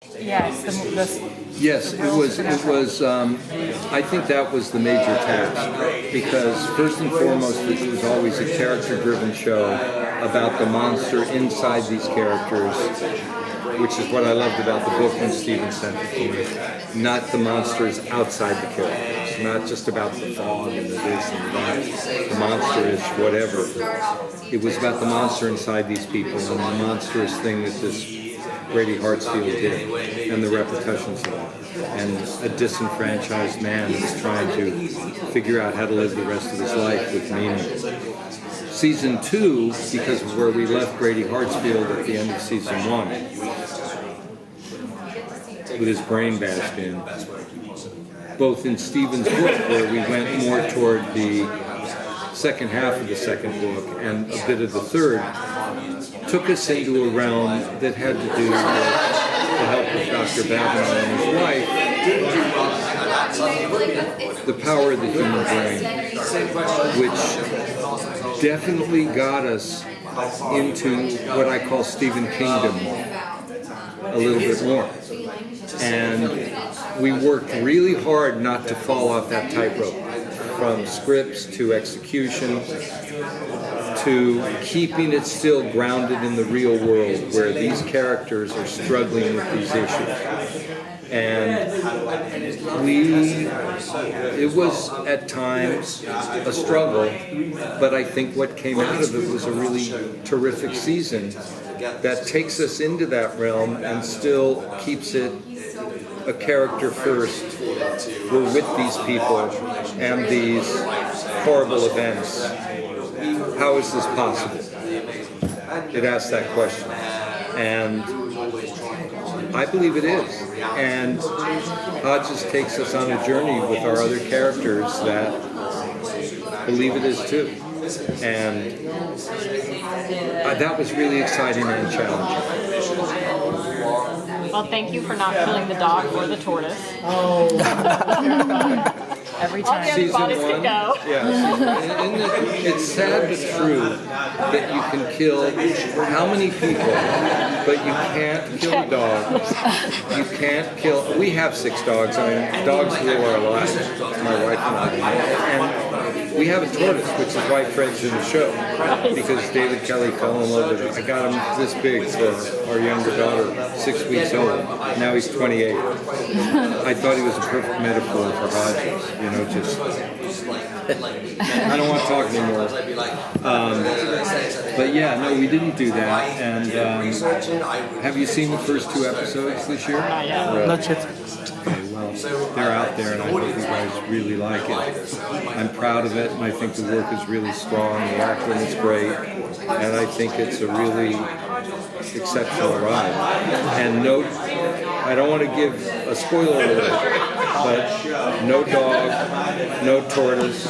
Yes, Yes, it was. I think that was the major task because first and foremost, it was always a character-driven show about the monster inside these characters, which is what I loved about the book when Stephen sent it to me. Not the monsters outside the characters, not just about the fog and the this and that. The monster is whatever. It was about the monster inside these people and the monstrous thing that this Brady Hartsfield did, and the repercussions of it, and a disenfranchised man who's trying to figure out how to live the rest of his life with meaning. Season 2, because of where we left Brady Hartsfield at the end of season 1, with his brain bashed in, both in Stephen's book, where we went more toward the second half of the second book and a bit of the third, took us into a realm that had to do with the help of Dr. Babin and his wife, the power of the human brain, which definitely got us into what I call Stephen Kingdom a little bit more. And we worked really hard not to fall off that tightrope, from scripts to execution, to keeping it still grounded in the real world where these characters are struggling with these issues. And it was at times a struggle, but I think what came out of it was a really terrific season that takes us into that realm and still keeps it a character first. We're with these people and these horrible events. How is this possible? It asks that question. And I believe it is. And Hodges takes us on a journey with our other characters that believe it is too. And that was really exciting and challenging. Well, thank you for not killing the dog or the tortoise. Every time. All the other bodies can go. Yeah, it's sad but true that you can kill how many people, but you can't kill a dog. You can't kill. We have 6 dogs. I mean, dogs rule our lives. My wife and I. And we have a tortoise, which is why Fred's in the show, because David Kelley fell in love with it. I got him this big for our younger daughter, 6 weeks old. Now he's 28. I thought he was a perfect metaphor for Hodges. You know, just I don't want to talk anymore. But yeah, no, we didn't do that. And have you seen the first 2 episodes this year? Not yet. Not yet. Okay, well, they're out there, and I hope you guys really like it. I'm proud of it, and I think the work is really strong. The acting is great, and I think it's a really exceptional ride. And no, I don't want to give a spoiler alert, but no dog, no tortoise,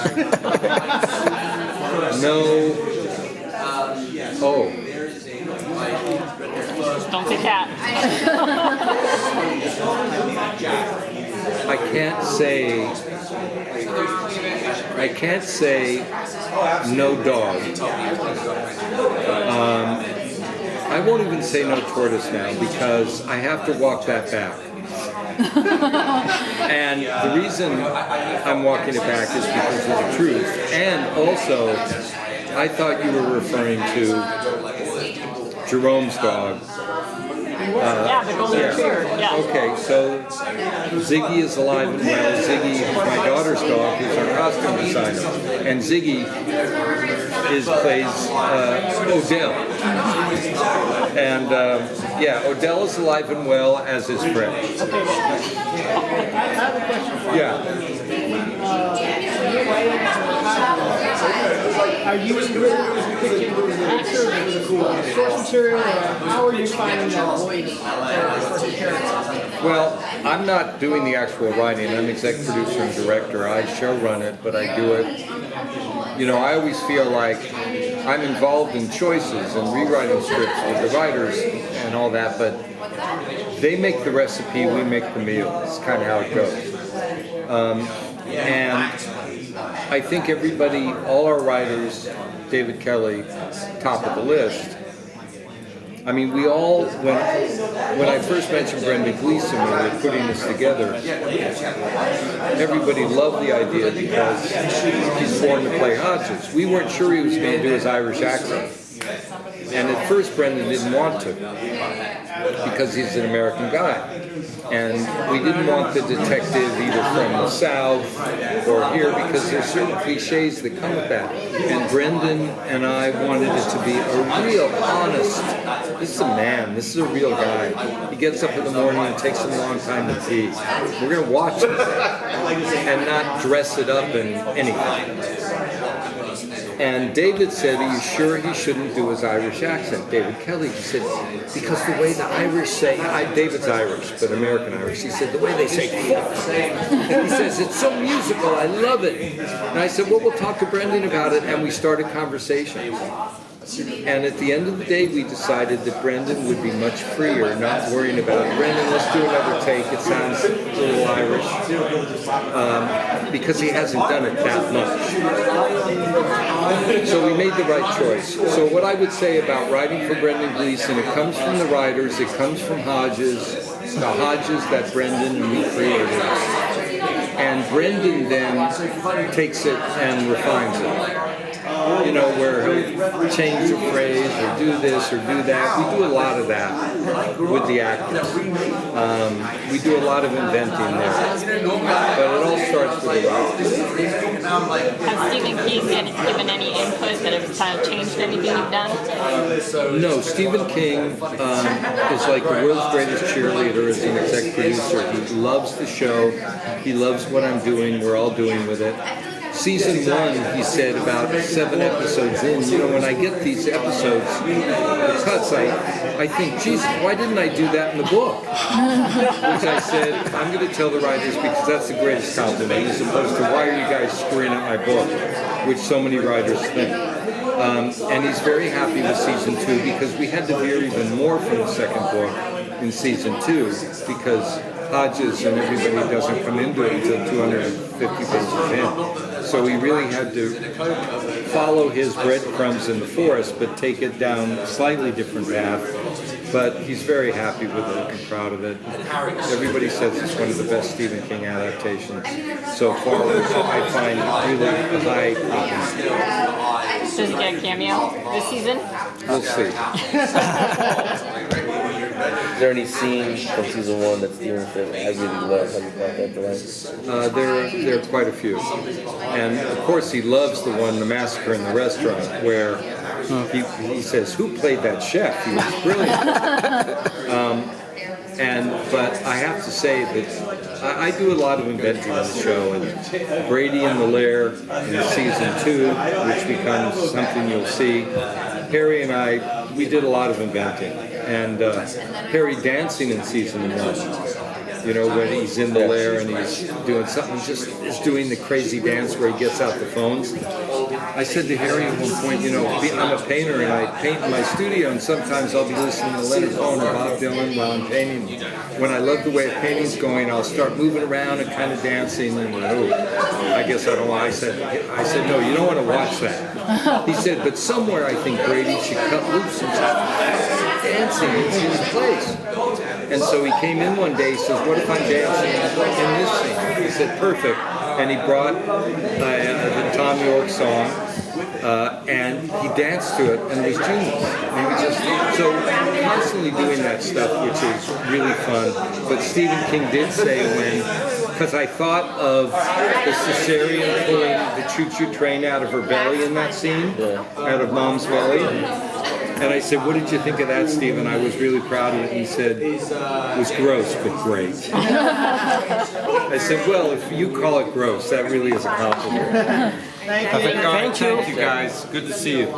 no. Oh. Don't say cat. I can't say no dog. I won't even say no tortoise now because I have to walk that back. And the reason I'm walking it back is because of the truth. And also, I thought you were referring to Jerome's dog. Yeah, the golden retriever. Yeah. Okay, so Ziggy is alive and well. Ziggy is my daughter's dog, who's our costume designer, and Ziggy plays Odell. And yeah, Odell is alive and well, as is Fred. I have a question for you. Yeah. Are you picking actors with source material, or how are you finding that voice for the character? Well, I'm not doing the actual writing. I'm exec producer and director. I showrun it, but I do it. You know, I always feel like I'm involved in choices and rewriting scripts with the writers and all that, but they make the recipe, we make the meal. It's kind of how it goes. And I think everybody, all our writers, David Kelley, top of the list, I mean, we all, when I first mentioned Brendan Gleeson when we were putting this together, everybody loved the idea because he's born to play Hodges. We weren't sure he was going to do his Irish accent. And at first Brendan didn't want to because he's an American guy. And we didn't want the detective either from the South or here because there's certain cliches that come with that. And Brendan and I wanted it to be a real honest, this is a man, this is a real guy. He gets up in the morning and takes him a long time to pee. We're going to watch it and not dress it up in anything. And David said, are you sure he shouldn't do his Irish accent? David Kelley, he said, because the way the Irish say, David's Irish, but American Irish, he said, the way they say fuck. He says, it's so musical, I love it. And I said, well, we'll talk to Brendan about it, and we started conversations. And at the end of the day, we decided that Brendan would be much freer, not worrying about, Brendan, let's do another take, it sounds a little Irish, because he hasn't done it that much. So we made the right choice. So what I would say about writing for Brendan Gleeson, it comes from the writers, it comes from Hodges, the Hodges that Brendan recreated. And Brendan then takes it and refines it. You know, where he'll change the phrase or do this or do that. We do a lot of that with the actors. We do a lot of inventing there. But it all starts with the writers. Has Stephen King given any input that has kind of changed anything you've done? No, Stephen King is like the world's greatest cheerleader as an exec producer. He loves the show. He loves what I'm doing. We're all doing with it. Season 1, he said, about 7 episodes in, you know, when I get these episodes, the cuts, I think, Jesus, why didn't I do that in the book? Which I said, I'm going to tell the writers because that's the greatest compliment, as opposed to why are you guys screwing up my book, which so many writers think. And he's very happy with Season 2 because we had to veer even more from the second book in Season 2 because Hodges and everybody doesn't come into it until 250 pages in. So we really had to follow his breadcrumbs in the forest, but take it down a slightly different path. But he's very happy with it and proud of it. Everybody says it's one of the best Stephen King adaptations so far, which I find really a high compliment. Does he get a cameo this season? We'll see. Is there any scene from season 1 that Stephen said, I really love how you brought that to life? There are quite a few. And of course he loves the one, the massacre in the restaurant, where he says, who played that chef? He was brilliant. But I have to say that I do a lot of inventing on the show, and Brady in the Lair in season 2, which becomes something you'll see. Harry and I, we did a lot of inventing, and Harry dancing in season 1. You know, when he's in the lair and he's doing something, just is doing the crazy dance where he gets out the phones. I said to Harry at one point, you know, I'm a painter and I paint in my studio, and sometimes I'll be listening to Leonard Cohen or Bob Dylan while I'm painting. When I love the way a painting's going, I'll start moving around and kind of dancing, and I guess I don't want. I said, no, you don't want to watch that. He said, but somewhere I think Brady should cut loose and just dancing in his place. And so he came in one day, he says, what if I'm dancing in this scene? He said, perfect. And he brought the Tom York song, and he danced to it, and it was genius. And we just, so constantly doing that stuff, which is really fun. But Stephen King did say because I thought of the cesarean pulling the choo-choo train out of her belly in that scene, out of Mom's belly. And I said, what did you think of that, Stephen? I was really proud of it. And he said, it was gross, but great. I said, well, if you call it gross, that really is a compliment. Thank you. Thank you, guys. Good to see you.